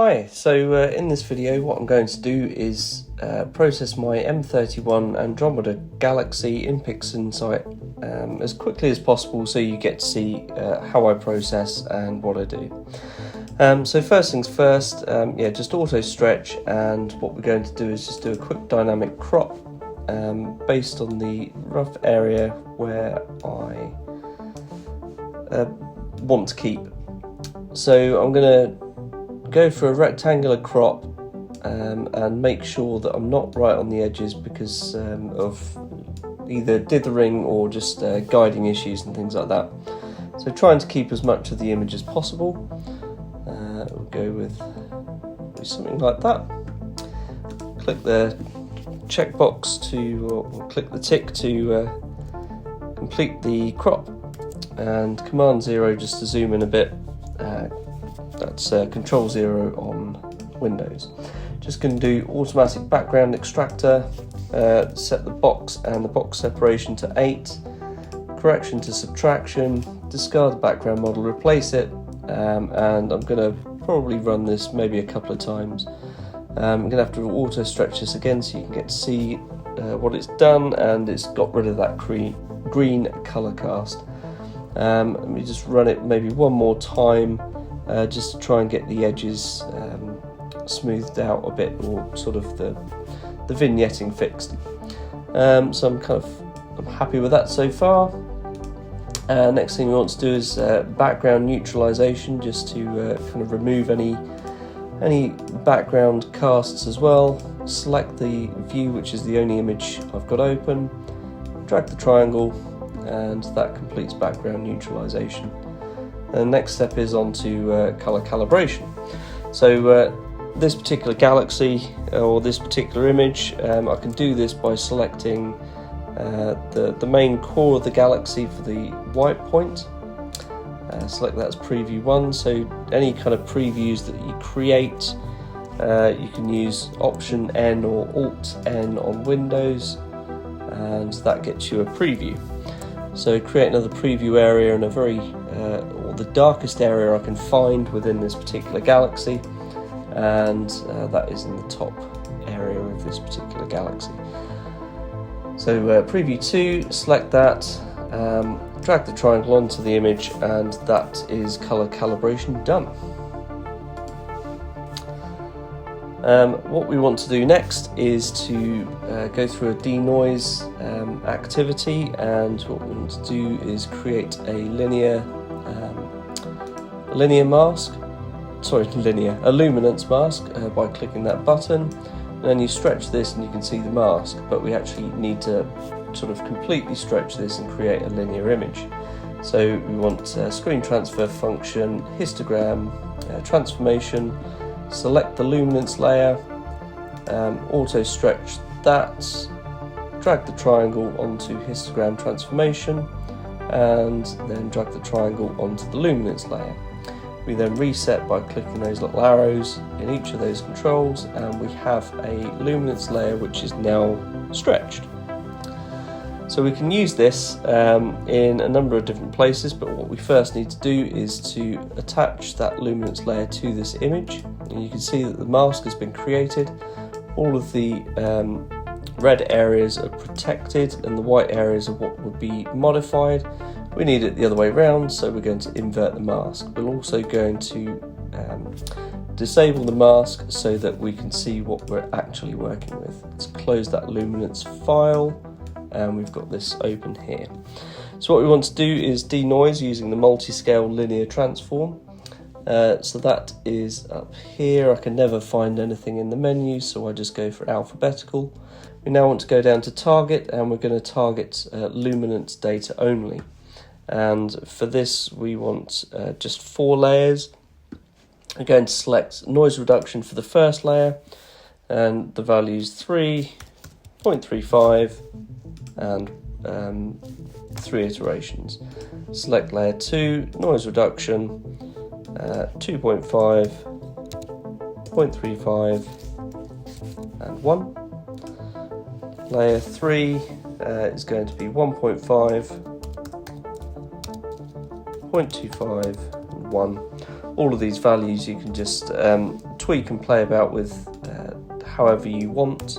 Hi, so in this video what I'm going to do is process my M31 Andromeda Galaxy in PixInsight as quickly as possible so you get to see how I process and what I do. So first things first, just auto stretch, and what we're going to do is just do a quick dynamic crop based on the rough area where I want to keep. So I'm going to go for a rectangular crop and make sure that I'm not right on the edges because of either dithering or just guiding issues and things like that. So trying to keep as much of the image as possible. We'll go with something like that. Click the checkbox or click the tick to complete the crop, and Command 0 just to zoom in a bit. That's Control 0 on Windows. Just going to do automatic background extractor, set the box and the box separation to 8, correction to subtraction, discard the background model, replace it, and I'm going to probably run this maybe a couple of times. I'm going to have to auto stretch this again so you can get to see what it's done, and it's got rid of that green colour cast. Let me just run it maybe one more time. Just to try and get the edges smoothed out a bit, or sort of the vignetting fixed. So I'm happy with that so far. Next thing we want to do is background neutralization, just to kind of remove any background casts as well. Select the view, which is the only image I've got open, drag the triangle, and that completes background neutralization. The next step is on to color calibration. So this particular galaxy or this particular image, I can do this by selecting the main core of the galaxy for the white point. Select that as preview 1. So any kind of previews that you create, you can use Option N or Alt N on Windows, and that gets you a preview. So create another preview area in a or the darkest area I can find within this particular galaxy, and that is in the top area of this particular galaxy. So preview 2, select that, drag the triangle onto the image, and that is color calibration done. What we want to do next is to go through a denoise activity, and what we want to do is create a luminance mask by clicking that button, and then you stretch this and you can see the mask, but we actually need to sort of completely stretch this and create a linear image. So we want screen transfer function, histogram, transformation, select the luminance layer, auto stretch that, drag the triangle onto histogram transformation, and then drag the triangle onto the luminance layer. We then reset by clicking those little arrows in each of those controls, and we have a luminance layer which is now stretched. So we can use this in a number of different places, but what we first need to do is to attach that luminance layer to this image. And you can see that the mask has been created. All of the red areas are protected and the white areas are what would be modified. We need it the other way around, so we're going to invert the mask. We're also going to disable the mask so that we can see what we're actually working with. Let's close that luminance file, and we've got this open here. So what we want to do is denoise using the multi-scale linear transform. So that is up here. I can never find anything in the menu, so I just go for alphabetical. We now want to go down to target, and we're going to target luminance data only. And for this we want just 4 layers. I'm going to select noise reduction for the first layer, and the value is 3, 0.35, and 3 iterations. Select layer 2, noise reduction, 2.5, 0.35, and 1. Layer 3 is going to be 1.5, 0.25, and 1. all of these values you can just tweak and play about with however you want,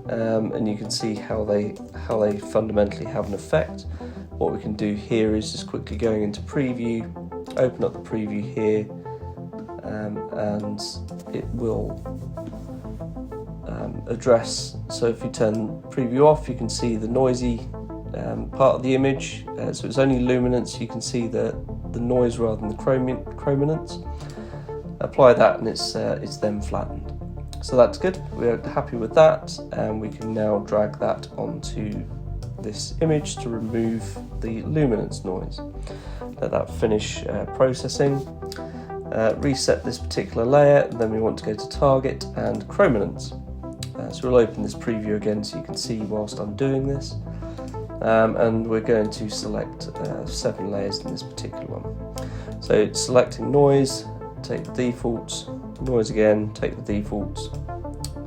and you can see how they fundamentally have an effect. What we can do here is just quickly going into preview, open up the preview here, and it will address. So if you turn preview off, you can see the noisy part of the image, so it's only luminance. You can see the noise rather than the chrominance. Apply that and it's then flattened. So that's good, we're happy with that, and we can now drag that onto this image to remove the luminance noise. Let that finish processing. Reset this particular layer, and then we want to go to target and chrominance. So we'll open this preview again so you can see whilst I'm doing this. And we're going to select 7 layers in this particular one. So selecting noise, take the defaults, noise again, take the defaults.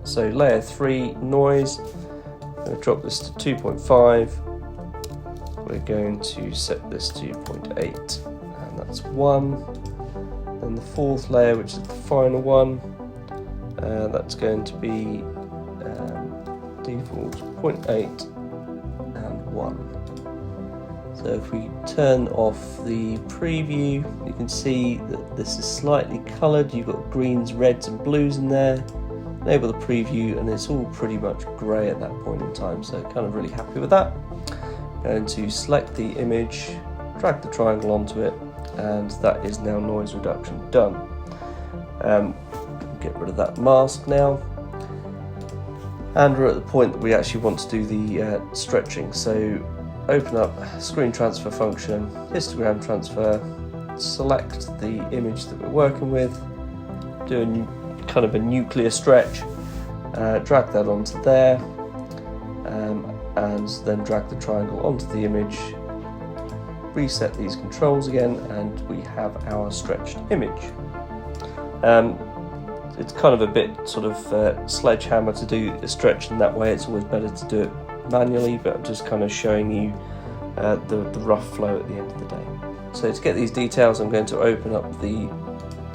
So layer 3 noise, I'm going to drop this to 2.5. We're going to set this to 0.8, and that's 1. Then the 4th layer, which is the final one, that's going to be default 0.8 and 1. So if we turn off the preview, you can see that this is slightly coloured. You've got greens, reds and blues in there. Enable the preview and it's all pretty much grey at that point in time, so kind of really happy with that. Going to select the image, drag the triangle onto it, and that is now noise reduction done. Get rid of that mask now. And we're at the point that we actually want to do the stretching. So open up screen transfer function, histogram transfer, select the image that we're working with, do kind of a nuclear stretch, drag that onto there, and then drag the triangle onto the image, reset these controls again, and we have our stretched image. It's kind of a bit sort of sledgehammer to do a stretch in that way. It's always better to do it manually, but I'm just kind of showing you the rough flow at the end of the day. So to get these details, I'm going to open up the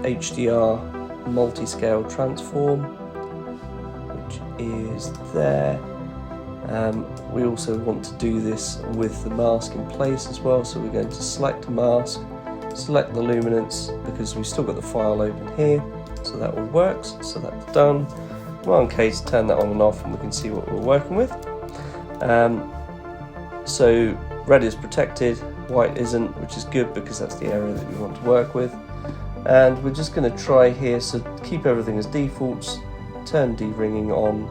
HDR multi-scale transform, which is there. We also want to do this with the mask in place as well, so we're going to select a mask, select the luminance, because we've still got the file open here, so that all works. So that's done. Well, in case, turn that on and off and we can see what we're working with. So red is protected, white isn't, which is good because that's the area that we want to work with. And we're just going to try here, so keep everything as defaults, turn de-ringing on,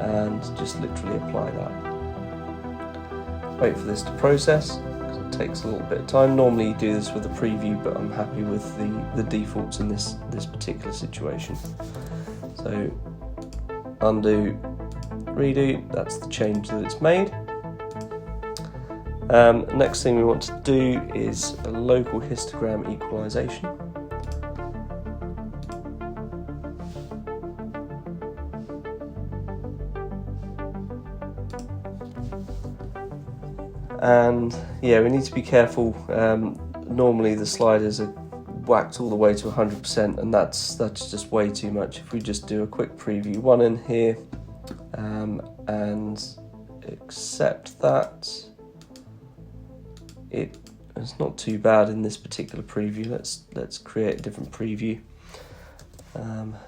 and just literally apply that. Wait for this to process, because it takes a little bit of time. Normally you do this with a preview, but I'm happy with the defaults in this particular situation. So undo, redo, that's the change that it's made. Next thing we want to do is a local histogram equalization. And yeah, we need to be careful. Normally the sliders are whacked all the way to 100%, and that's just way too much. If we just do a quick preview one in here, and accept that, it's not too bad in this particular preview. Let's create a different preview,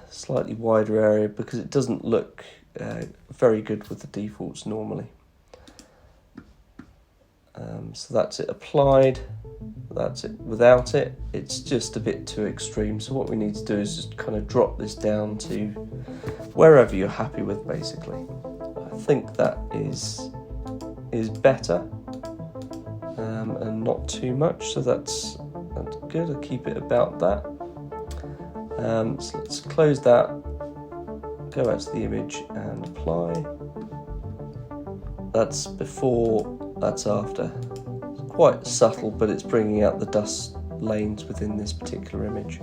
slightly wider area, because it doesn't look very good with the defaults normally. So that's it applied, that's it without it. It's just a bit too extreme, so what we need to do is just kind of drop this down to wherever you're happy with, basically. I think that is better, and not too much, so that's good. I'll keep it about that. So let's close that, go back to the image and apply. That's before, that's after. It's quite subtle, but it's bringing out the dust lanes within this particular image.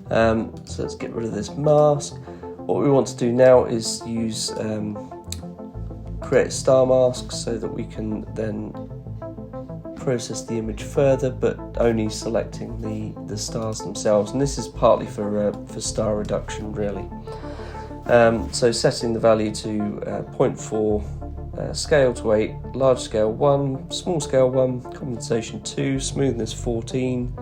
So let's get rid of this mask. What we want to do now is use create a star mask, so that we can then process the image further, but only selecting the stars themselves, and this is partly for star reduction really. So setting the value to 0.4, scale to 8, large scale 1, small scale 1, compensation 2, smoothness 14,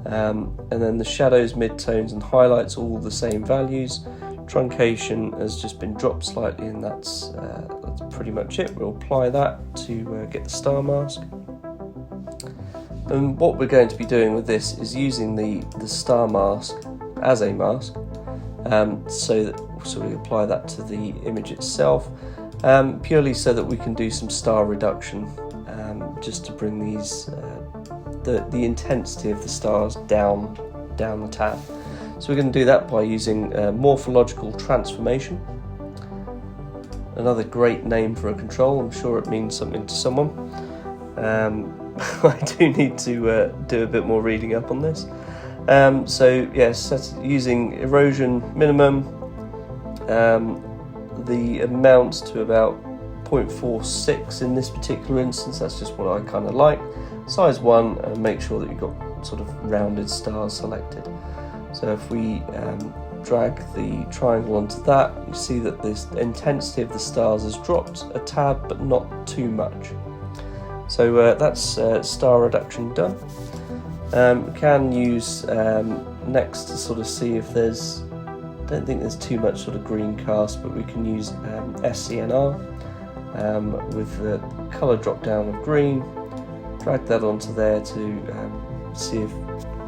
and then the shadows, midtones and highlights all the same values. Truncation has just been dropped slightly, and that's pretty much it. We'll apply that to get the star mask. And what we're going to be doing with this is using the star mask as a mask, so we apply that to the image itself, purely so that we can do some star reduction, just to bring these the intensity of the stars down the tab. So we're going to do that by using Morphological Transformation. Another great name for a control. I'm sure it means something to someone. I do need to do a bit more reading up on this. So yes, using erosion minimum, the amount to about 0.46 in this particular instance. That's just what I kind of like. Size 1, and make sure that you've got sort of rounded stars selected. So if we drag the triangle onto that, you see that this intensity of the stars has dropped a tad, but not too much. So that's star reduction done. We can use next to sort of see if there's, I don't think there's too much sort of green cast, but we can use SCNR with the colour drop down of green, drag that onto there to see if,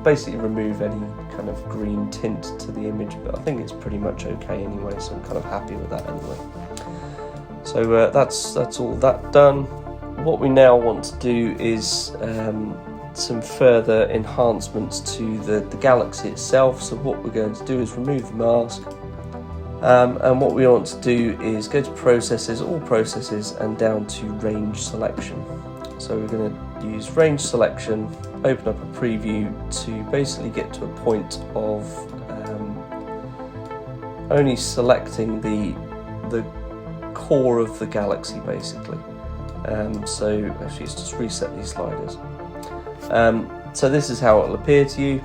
basically remove any kind of green tint to the image, but I think it's pretty much okay anyway, so I'm kind of happy with that anyway. So that's all that done. What we now want to do is some further enhancements to the galaxy itself. So what we're going to do is remove the mask, and what we want to do is go to processes, all processes, and down to range selection. So we're going to use range selection, open up a preview to basically get to a point of only selecting the core of the galaxy basically. So actually let's just reset these sliders. So this is how it will appear to you,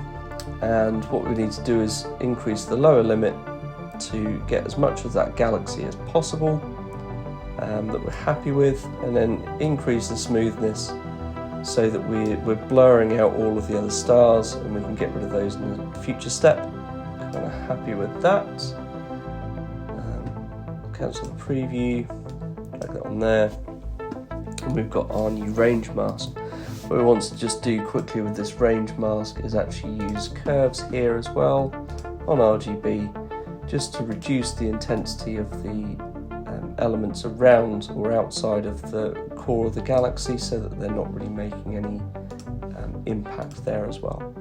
and what we need to do is increase the lower limit to get as much of that galaxy as possible that we're happy with, and then increase the smoothness so that we're blurring out all of the other stars, and we can get rid of those in the future step. Kind of happy with that. Cancel the preview, drag that on there, and we've got our new range mask. What we want to just do quickly with this range mask is actually use curves here as well on RGB, just to reduce the intensity of the elements around or outside of the core of the galaxy, so that they're not really making any impact there as well.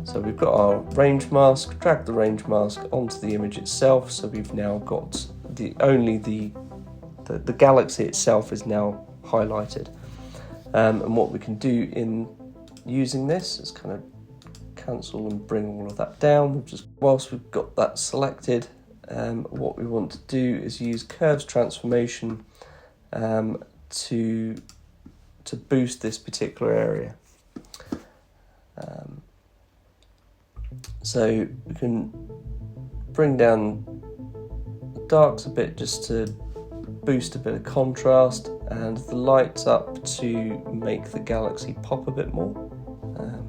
So we've got our range mask, drag the range mask onto the image itself, so we've now got the galaxy itself is now highlighted. And what we can do in using this is kind of cancel and bring all of that down. Whilst we've got that selected, what we want to do is use curves transformation to boost this particular area. So we can bring down the darks a bit just to boost a bit of contrast, and the lights up to make the galaxy pop a bit more.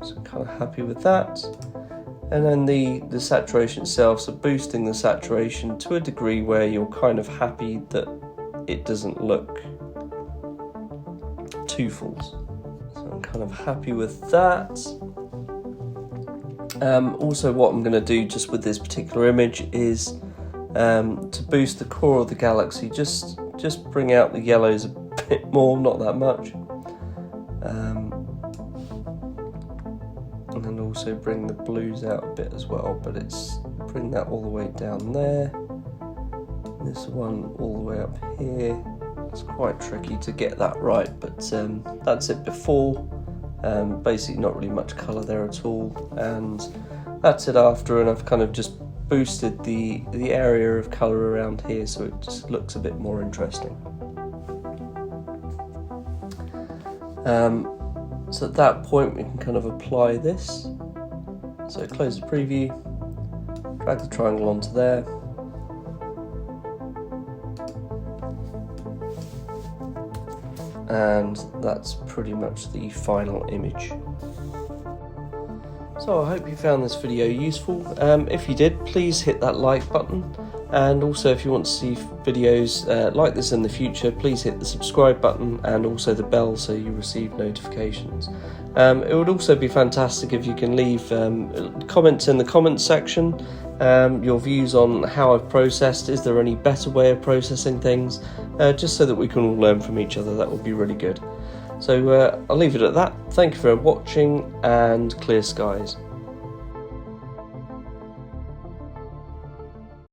So I'm kind of happy with that. And then the saturation itself, so boosting the saturation to a degree where you're kind of happy that it doesn't look too false. So I'm kind of happy with that. Also what I'm going to do just with this particular image is to boost the core of the galaxy, just bring out the yellows a bit more, not that much. And then also bring the blues out a bit as well, but bring that all the way down there. This one all the way up here. It's quite tricky to get that right, but that's it before. Basically not really much colour there at all, and that's it after, and I've kind of just boosted the area of colour around here so it just looks a bit more interesting. So at that point we can kind of apply this. So close the preview, drag the triangle onto there. And that's pretty much the final image. So I hope you found this video useful. If you did, please hit that like button, and also if you want to see videos like this in the future, please hit the subscribe button and also the bell so you receive notifications. It would also be fantastic if you can leave comments in the comments section, your views on how I've processed. Is there any better way of processing things? Just so that we can all learn from each other, that would be really good. So I'll leave it at that. Thank you for watching, and clear skies.